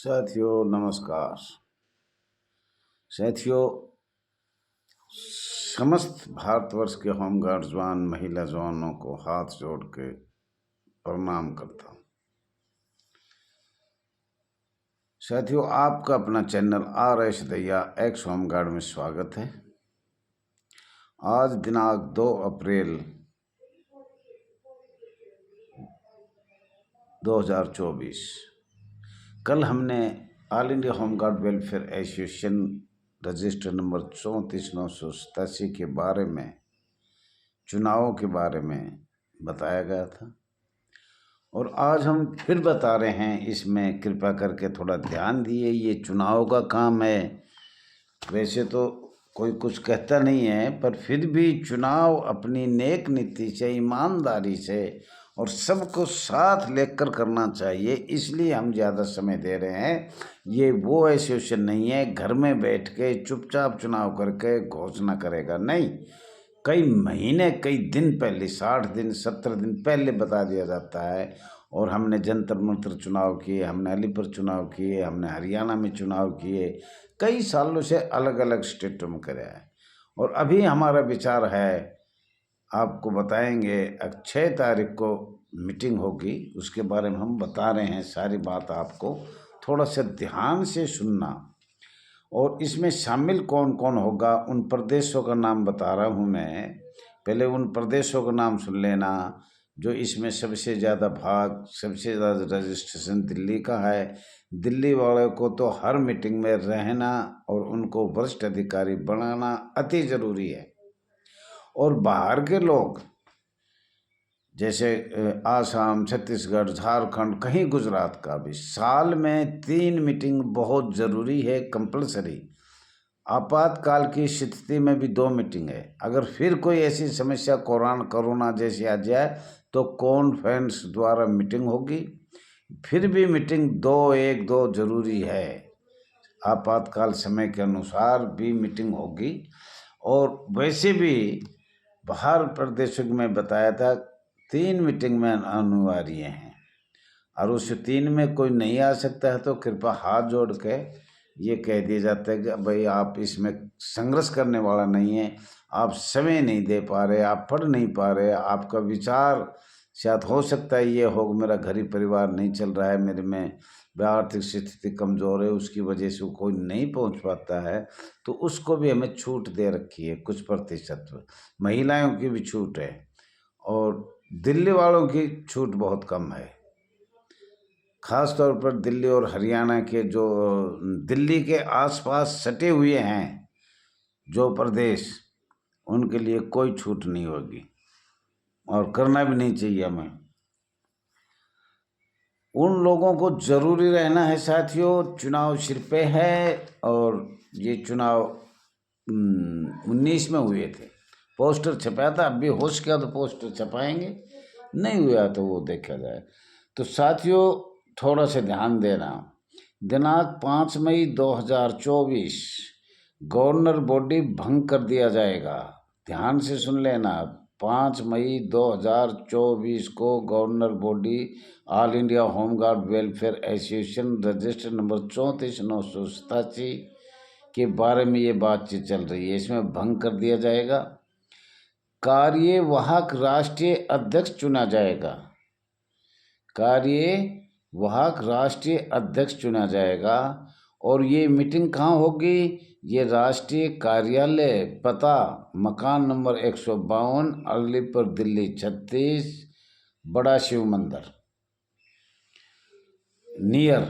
साथियों नमस्कार। साथियों, समस्त भारतवर्ष के होमगार्ड जवान महिला जवानों को हाथ जोड़ के प्रणाम करता हूँ। साथियों, आपका अपना चैनल RS दैया एक्स होमगार्ड में स्वागत है। आज दिनांक 2 अप्रैल 2024। कल हमने all India home guard welfare association register number 34,987 के बारे में, चुनावों के बारे में बताया गया था और आज हम फिर बता रहे हैं। इसमें कृपया करके थोड़ा ध्यान दिए, ये चुनाव का काम है। वैसे तो कोई कुछ कहता नहीं है, पर फिर भी चुनाव अपनी नेक नीति से, ईमानदारी से और सबको साथ लेकर करना चाहिए। इसलिए हम ज़्यादा समय दे रहे हैं। ये वो एसोसिएशन नहीं है घर में बैठ के चुपचाप चुनाव करके घोषणा करेगा, नहीं। कई महीने, कई दिन पहले, 60 दिन 70 दिन पहले बता दिया जाता है। और हमने जंतर मंतर चुनाव किए, हमने अलीपुर चुनाव किए, हमने हरियाणा में चुनाव किए, कई सालों से अलग अलग स्टेटों में कराया है। और अभी हमारा विचार है, आपको बताएंगे। 6 तारीख को मीटिंग होगी, उसके बारे में हम बता रहे हैं। सारी बात आपको थोड़ा सा ध्यान से सुनना। और इसमें शामिल कौन कौन होगा, उन प्रदेशों का नाम बता रहा हूँ मैं। पहले उन प्रदेशों का नाम सुन लेना जो इसमें सबसे ज़्यादा भाग, सबसे ज़्यादा रजिस्ट्रेशन दिल्ली का है। दिल्ली वाले को तो हर मीटिंग में रहना और उनको वरिष्ठ अधिकारी बनाना अति ज़रूरी है। और बाहर के लोग जैसे आसाम, छत्तीसगढ़, झारखंड, कहीं गुजरात का भी, साल में 3 मीटिंग बहुत ज़रूरी है, कंपलसरी। आपातकाल की स्थिति में भी 2 मीटिंग है। अगर फिर कोई ऐसी समस्या कोरोना जैसी आ जाए तो कॉन्फ्रेंस द्वारा मीटिंग होगी। फिर भी मीटिंग 1-2 जरूरी है। आपातकाल समय के अनुसार भी मीटिंग होगी। और वैसे भी बाहर प्रदेशों में बताया था 3 मीटिंग में अनिवार्य हैं। और उस 3 में कोई नहीं आ सकता है तो कृपया हाथ जोड़ के ये कह दिया जाता है कि भाई आप इसमें संघर्ष करने वाला नहीं है, आप समय नहीं दे पा रहे, आप पढ़ नहीं पा रहे, आपका विचार शायद हो सकता है ये हो, मेरा घर परिवार नहीं चल रहा है, मेरे में आर्थिक स्थिति कमज़ोर है, उसकी वजह से कोई नहीं पहुंच पाता है, तो उसको भी हमें छूट दे रखी है कुछ प्रतिशत। महिलाओं की भी छूट है और दिल्ली वालों की छूट बहुत कम है। ख़ास तौर पर दिल्ली और हरियाणा के, जो दिल्ली के आसपास सटे हुए हैं जो प्रदेश, उनके लिए कोई छूट नहीं होगी और करना भी नहीं चाहिए हमें। उन लोगों को ज़रूरी रहना है साथियों। चुनाव सिर पे है और ये चुनाव 19 में हुए थे। पोस्टर छपाया था, अब भी हो सका तो पोस्टर छपाएंगे, नहीं हुआ तो वो देखा जाए। तो साथियों थोड़ा सा ध्यान देना। दिनांक 5 मई 2024 गवर्नर बॉडी भंग कर दिया जाएगा। ध्यान से सुन लेना। 5 मई 2024 को governor body all India home guard welfare association register number 34,987 के बारे में ये बातचीत चल रही है, इसमें भंग कर दिया जाएगा। कार्यवाहक राष्ट्रीय अध्यक्ष चुना जाएगा। कार्यवाहक राष्ट्रीय अध्यक्ष चुना जाएगा। और ये मीटिंग कहाँ होगी? ये राष्ट्रीय कार्यालय, पता मकान नंबर 152, अलीपुर दिल्ली 36, बड़ा शिव मंदिर नियर,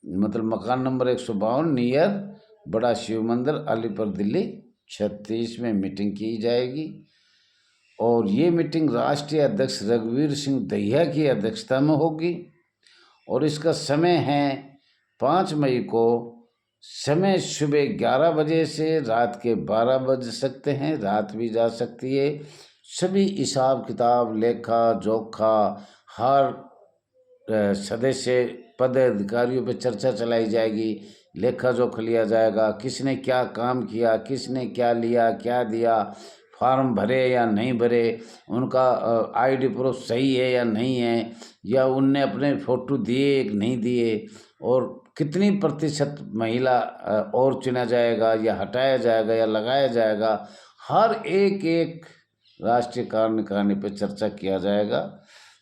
मतलब मकान नंबर 152 नियर बड़ा शिव मंदिर, अलीपुर दिल्ली 36 में मीटिंग की जाएगी। और ये मीटिंग राष्ट्रीय अध्यक्ष रघुवीर सिंह दहिया की अध्यक्षता में होगी। और इसका समय है 5 मई को, समय सुबह 11 बजे से रात के 12 बज सकते हैं, रात भी जा सकती है। सभी हिसाब किताब, लेखा जोखा, हर सदस्य पदाधिकारियों पे चर्चा चलाई जाएगी, लेखा जोखा लिया जाएगा, किसने क्या काम किया, किसने क्या लिया, क्या दिया, फार्म भरे या नहीं भरे, उनका आईडी प्रूफ सही है या नहीं है, या उनने अपने फ़ोटो दिए नहीं दिए, और कितनी प्रतिशत महिला और चुना जाएगा या हटाया जाएगा या लगाया जाएगा, हर एक एक राष्ट्रीय कार्यकारिणी पे चर्चा किया जाएगा।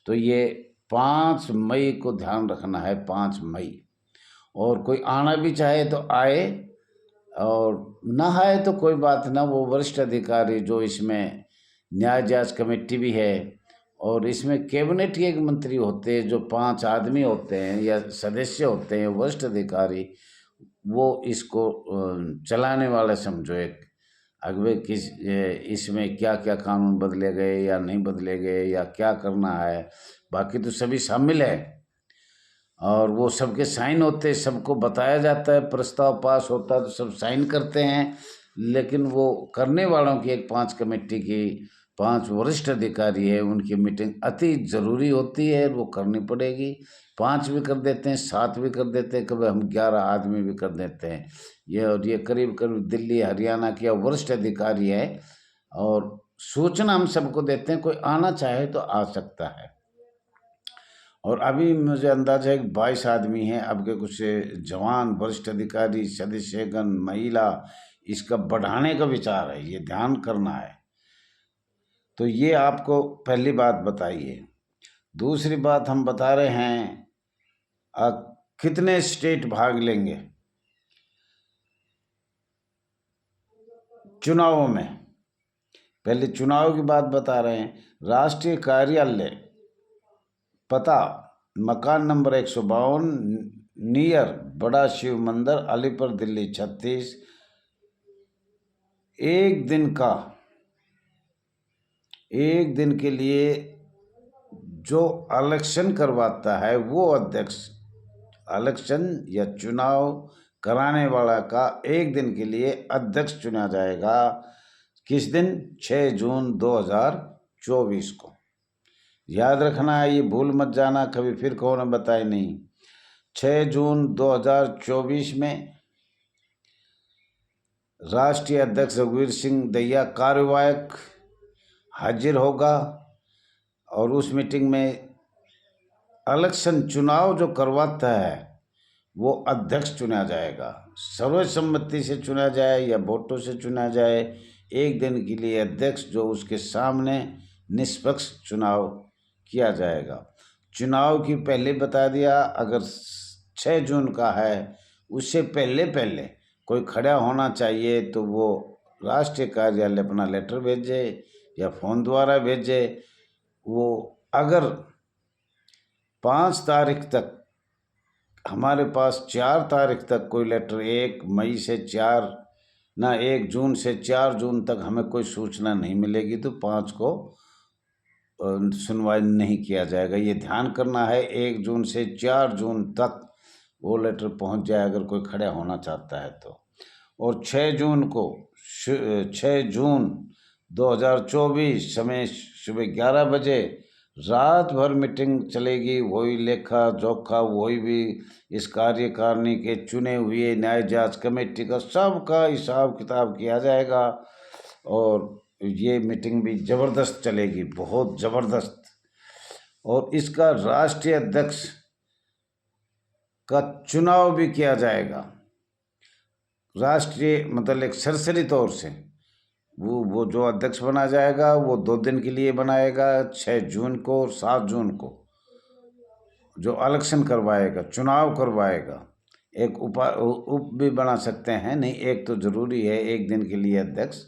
तो ये 5 मई को ध्यान रखना है, 5 मई। और कोई आना भी चाहे तो आए, और ना आए तो कोई बात ना, वो वरिष्ठ अधिकारी जो इसमें न्याय जांच कमेटी भी है, और इसमें कैबिनेट के एक मंत्री होते हैं जो 5 आदमी होते हैं या सदस्य होते हैं वरिष्ठ अधिकारी, वो इसको चलाने वाले समझो एक अगले इसमें क्या क्या कानून बदले गए या नहीं बदले गए या क्या करना है, बाकी तो सभी शामिल है और वो सबके साइन होते हैं, सबको बताया जाता है, प्रस्ताव पास होता है तो सब साइन करते हैं। लेकिन वो करने वालों की एक 5 कमेटी की 5 वरिष्ठ अधिकारी है, उनकी मीटिंग अति ज़रूरी होती है, वो करनी पड़ेगी। 5 भी कर देते हैं, 7 भी कर देते हैं, कभी हम 11 आदमी भी कर देते हैं। ये करीब करीब दिल्ली हरियाणा के वरिष्ठ अधिकारी है और सूचना हम सबको देते हैं, कोई आना चाहे तो आ सकता है। और अभी मुझे अंदाजा है कि 22 आदमी हैं, अब के कुछ जवान वरिष्ठ अधिकारी सदस्यगण महिला इसका बढ़ाने का विचार है, ये ध्यान करना है। तो ये आपको पहली बात बताइए। दूसरी बात हम बता रहे हैं कितने स्टेट भाग लेंगे चुनावों में। पहले चुनाव की बात बता रहे हैं। राष्ट्रीय कार्यालय पता मकान नंबर 152 नियर बड़ा शिव मंदिर अलीपुर दिल्ली 36। एक दिन के लिए जो इलेक्शन करवाता है वो अध्यक्ष, इलेक्शन या चुनाव कराने वाला का एक दिन के लिए अध्यक्ष चुना जाएगा। किस दिन? 6 जून 2024 को। याद रखना है, ये भूल मत जाना कभी फिर कहो ना बताए नहीं। 6 जून 2024 में राष्ट्रीय अध्यक्ष रघुवीर सिंह दहिया कार्यवाहक हाजिर होगा और उस मीटिंग में इलेक्शन चुनाव जो करवाता है वो अध्यक्ष चुना जाएगा। सर्वसम्मति से चुना जाए या वोटों से चुना जाए, एक दिन के लिए अध्यक्ष जो उसके सामने निष्पक्ष चुनाव किया जाएगा। चुनाव की पहले बता दिया, अगर 6 जून का है उससे पहले कोई खड़ा होना चाहिए तो वो राष्ट्रीय कार्यालय अपना लेटर भेजे या फ़ोन द्वारा भेजे। वो अगर 5 तारीख तक, हमारे पास 4 तारीख तक कोई लेटर, 1 मई से 4 ना 1 जून से 4 जून तक हमें कोई सूचना नहीं मिलेगी तो 5 को सुनवाई नहीं किया जाएगा। ये ध्यान करना है, 1 जून से 4 जून तक वो लेटर पहुंच जाए अगर कोई खड़ा होना चाहता है तो। और 6 जून 2024 समय सुबह 11 बजे रात भर मीटिंग चलेगी। वही लेखा जोखा, वही भी इस कार्यकारिणी के चुने हुए न्याय जांच कमेटी का सबका हिसाब किताब किया जाएगा और ये मीटिंग भी ज़बरदस्त चलेगी, बहुत ज़बरदस्त। और इसका राष्ट्रीय अध्यक्ष का चुनाव भी किया जाएगा, राष्ट्रीय मतलब एक सरसरी तौर से। वो जो अध्यक्ष बना जाएगा वो 2 दिन के लिए बनाएगा, 6 जून को और 7 जून को जो इलेक्शन करवाएगा, चुनाव करवाएगा। एक उप भी बना सकते हैं, नहीं एक तो ज़रूरी है, एक दिन के लिए अध्यक्ष,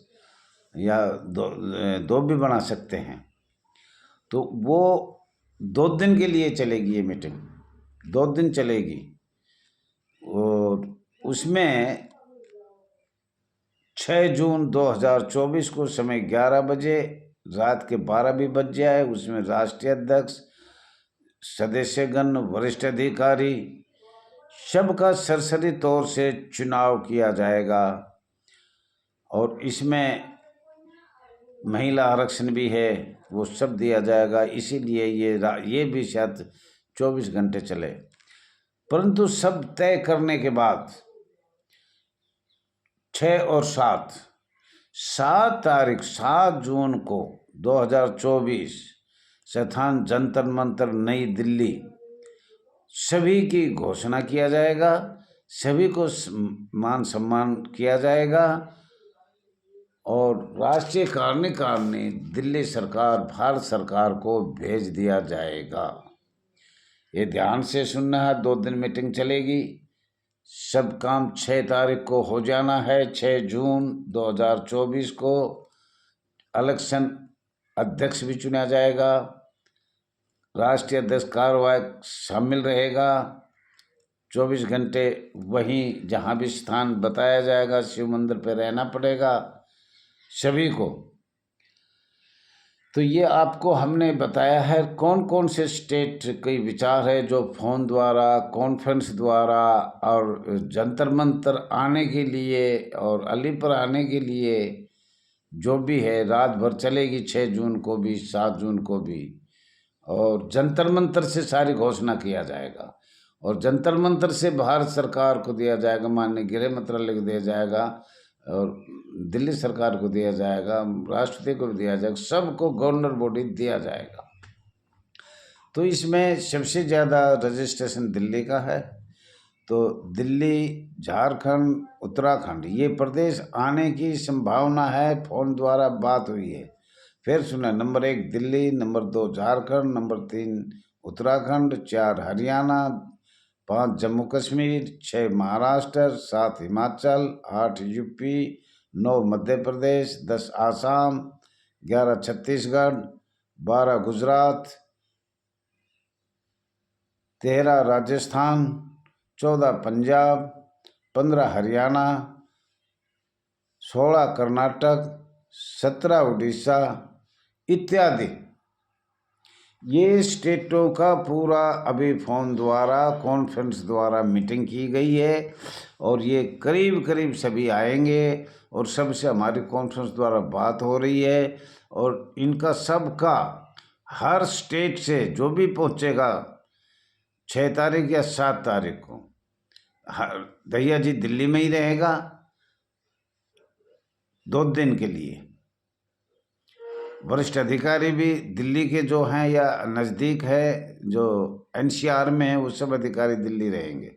या दो भी बना सकते हैं। तो वो 2 दिन के लिए चलेगी ये मीटिंग, 2 दिन चलेगी। और उसमें 6 जून 2024 को समय 11 बजे, रात के 12 भी बज जाए, उसमें राष्ट्रीय अध्यक्ष, सदस्यगण, वरिष्ठ अधिकारी सबका सरसरी तौर से चुनाव किया जाएगा। और इसमें महिला आरक्षण भी है, वो सब दिया जाएगा। इसीलिए ये भी शायद 24 घंटे चले। परंतु सब तय करने के बाद 6 और 7 तारीख 7 जून को 2024 स्थान जंतर मंतर नई दिल्ली सभी की घोषणा किया जाएगा, सभी को मान सम्मान किया जाएगा और राष्ट्रीय कार्यकारिणी दिल्ली सरकार, भारत सरकार को भेज दिया जाएगा। ये ध्यान से सुनना है। 2 दिन मीटिंग चलेगी। सब काम 6 तारीख को हो जाना है। 6 जून 2024 को इलेक्शन अध्यक्ष भी चुना जाएगा। राष्ट्रीय अध्यक्ष कार्यवाहक शामिल रहेगा। 24 घंटे वहीं जहाँ भी स्थान बताया जाएगा शिव मंदिर पे रहना पड़ेगा सभी को। तो ये आपको हमने बताया है कौन कौन से स्टेट के विचार है जो फ़ोन द्वारा, कॉन्फ्रेंस द्वारा और जंतर मंतर आने के लिए और अलीपुर आने के लिए जो भी है रात भर चलेगी। 6 जून को भी, 7 जून को भी, और जंतर मंतर से सारी घोषणा किया जाएगा और जंतर मंतर से भारत सरकार को दिया जाएगा, माननीय गृह मंत्रालय को दिया जाएगा और दिल्ली सरकार को दिया जाएगा, राष्ट्रपति को भी दिया जाएगा, सबको गवर्नर बॉडी दिया जाएगा। तो इसमें सबसे ज़्यादा रजिस्ट्रेशन दिल्ली का है। तो दिल्ली, झारखंड, उत्तराखंड ये प्रदेश आने की संभावना है। फ़ोन द्वारा बात हुई है। फिर सुना, number 1 Delhi, number 2 Jharkhand, number 3 Uttarakhand, 4 Haryana, 5 Jammu Kashmir, 6 Maharashtra, 7 Himachal, 8 UP, 9 Madhya Pradesh, 10 Assam, 11 Chhattisgarh, 12 Gujarat, 13 Rajasthan, 14 Punjab, 15 Haryana, 16 Karnataka, 17 Orissa इत्यादि। ये स्टेटों का पूरा अभी फ़ोन द्वारा, कॉन्फ्रेंस द्वारा मीटिंग की गई है और ये करीब करीब सभी आएंगे और सबसे हमारी कॉन्फ्रेंस द्वारा बात हो रही है और इनका सबका हर स्टेट से जो भी पहुंचेगा 6 तारीख या 7 तारीख को, दहिया जी दिल्ली में ही रहेगा 2 दिन के लिए। वरिष्ठ अधिकारी भी दिल्ली के जो हैं या नज़दीक है जो एनसीआर में है वो सब अधिकारी दिल्ली रहेंगे।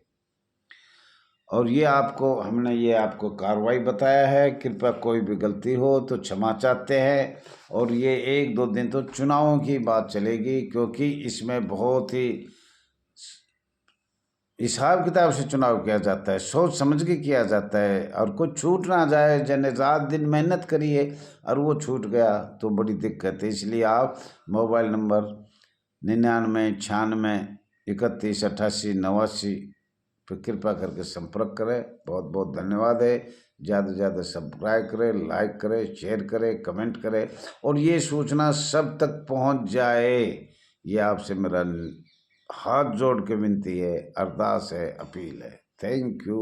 और ये आपको हमने ये आपको कार्रवाई बताया है। कृपया कोई भी गलती हो तो क्षमा चाहते हैं। और ये 1-2 दिन तो चुनावों की बात चलेगी क्योंकि इसमें बहुत ही हिसाब किताब से चुनाव किया जाता है, सोच समझ के किया जाता है और कुछ छूट ना जाए। जैसे रात दिन मेहनत करिए और वो छूट गया तो बड़ी दिक्कत है। इसलिए आप मोबाइल नंबर 99 96 31 88 89 पर कृपा करके संपर्क करें। बहुत बहुत धन्यवाद है। ज़्यादा से ज़्यादा सब्सक्राइब करें, लाइक करें, शेयर करें, कमेंट करें और ये सूचना सब तक पहुंच जाए, ये आपसे मेरा हाथ जोड़ के विनती है, अरदास है, अपील है। Thank you.